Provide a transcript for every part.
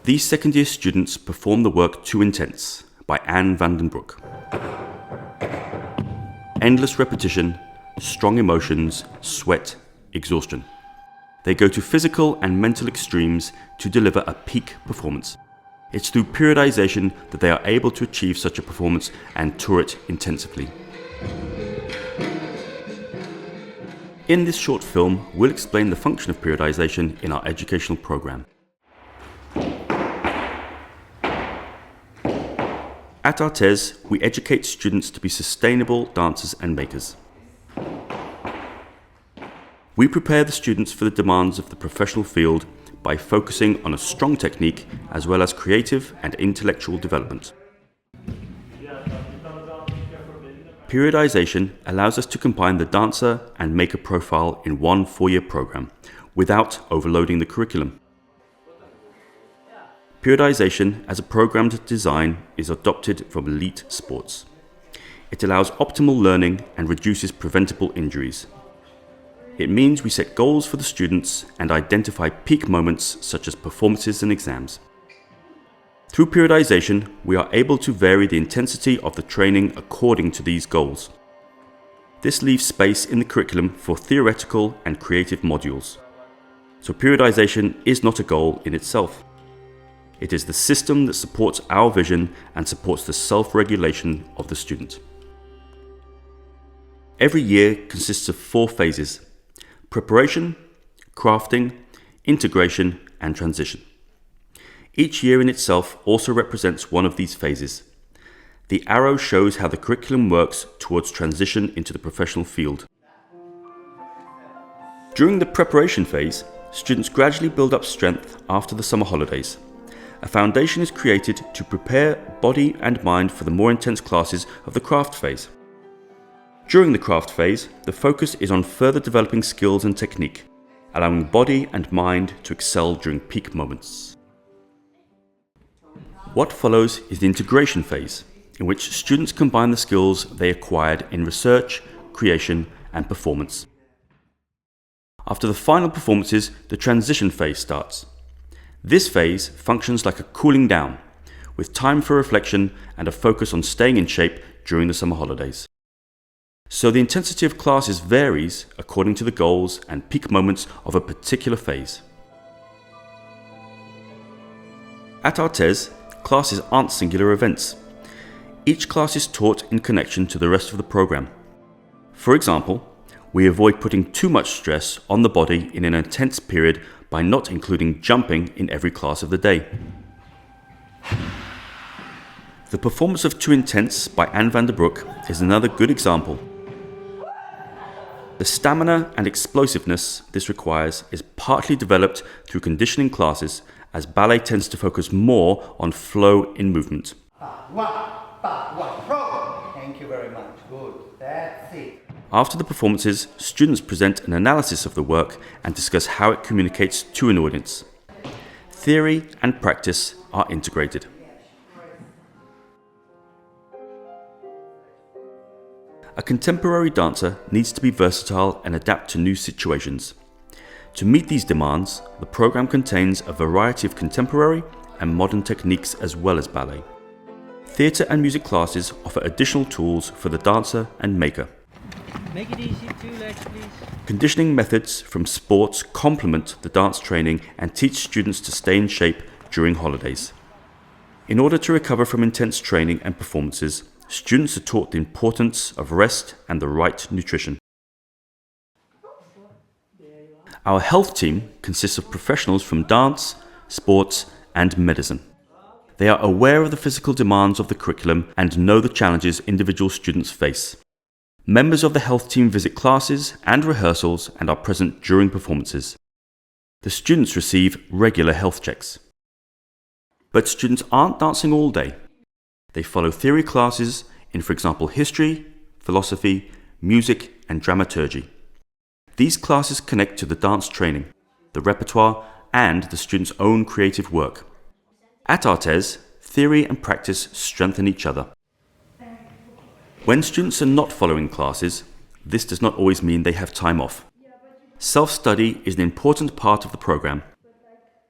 These second-year students perform the work Too Intense by Anne van den Broek. Endless repetition, strong emotions, sweat, exhaustion. They go to physical and mental extremes to deliver a peak performance. It's through periodization that they are able to achieve such a performance and tour it intensively. In this short film, we'll explain the function of periodization in our educational program. At ArtEZ, we educate students to be sustainable dancers and makers. We prepare the students for the demands of the professional field by focusing on a strong technique as well as creative and intellectual development. Periodization allows us to combine the dancer and maker profile in one 4-year program without overloading the curriculum. Periodization as a programmed design is adopted from elite sports. It allows optimal learning and reduces preventable injuries. It means we set goals for the students and identify peak moments such as performances and exams. Through periodization, we are able to vary the intensity of the training according to these goals. This leaves space in the curriculum for theoretical and creative modules. So periodization is not a goal in itself. It is the system that supports our vision and supports the self-regulation of the student. Every year consists of 4 phases: preparation, crafting, integration, and transition. Each year in itself also represents one of these phases. The arrow shows how the curriculum works towards transition into the professional field. During the preparation phase, students gradually build up strength after the summer holidays. A foundation is created to prepare body and mind for the more intense classes of the craft phase. During the craft phase, the focus is on further developing skills and technique, allowing body and mind to excel during peak moments. What follows is the integration phase, in which students combine the skills they acquired in research, creation, and performance. After the final performances, the transition phase starts. This phase functions like a cooling down, with time for reflection and a focus on staying in shape during the summer holidays. So the intensity of classes varies according to the goals and peak moments of a particular phase. At ArtEZ, classes aren't singular events. Each class is taught in connection to the rest of the program. For example, we avoid putting too much stress on the body in an intense period by not including jumping in every class of the day. The performance of Too Intense by Anne van den Broek is another good example. The stamina and explosiveness this requires is partly developed through conditioning classes, as ballet tends to focus more on flow in movement. Thank you very much. Good. That's it. After the performances, students present an analysis of the work and discuss how it communicates to an audience. Theory and practice are integrated. A contemporary dancer needs to be versatile and adapt to new situations. To meet these demands, the program contains a variety of contemporary and modern techniques as well as ballet. Theatre and music classes offer additional tools for the dancer and maker. Make it easy, 2 legs please. Conditioning methods from sports complement the dance training and teach students to stay in shape during holidays. In order to recover from intense training and performances, students are taught the importance of rest and the right nutrition. Our health team consists of professionals from dance, sports, and medicine. They are aware of the physical demands of the curriculum and know the challenges individual students face. Members of the health team visit classes and rehearsals and are present during performances. The students receive regular health checks. But students aren't dancing all day. They follow theory classes in, for example, history, philosophy, music, and dramaturgy. These classes connect to the dance training, the repertoire, and the student's own creative work. At ArtEZ, theory and practice strengthen each other. When students are not following classes, this does not always mean they have time off. Self-study is an important part of the program.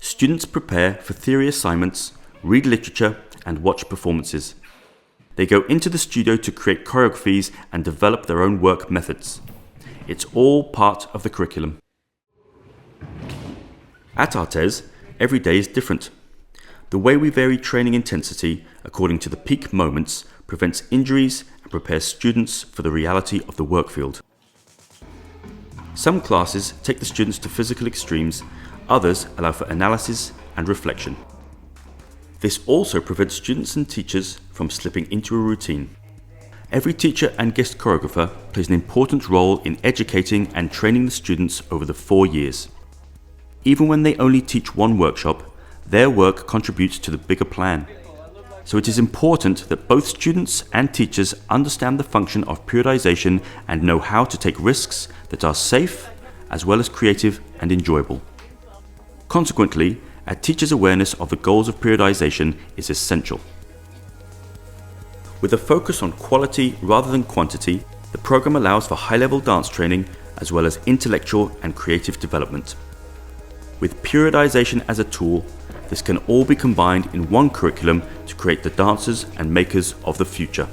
Students prepare for theory assignments, read literature, and watch performances. They go into the studio to create choreographies and develop their own work methods. It's all part of the curriculum. At ArtEZ, every day is different. The way we vary training intensity according to the peak moments prevents injuries and prepares students for the reality of the work field. Some classes take the students to physical extremes, others allow for analysis and reflection. This also prevents students and teachers from slipping into a routine. Every teacher and guest choreographer plays an important role in educating and training the students over the 4 years. Even when they only teach one workshop, their work contributes to the bigger plan. So it is important that both students and teachers understand the function of periodization and know how to take risks that are safe, as well as creative and enjoyable. Consequently, a teacher's awareness of the goals of periodization is essential. With a focus on quality rather than quantity, the program allows for high-level dance training as well as intellectual and creative development. With periodization as a tool, this can all be combined in one curriculum to create the dancers and makers of the future.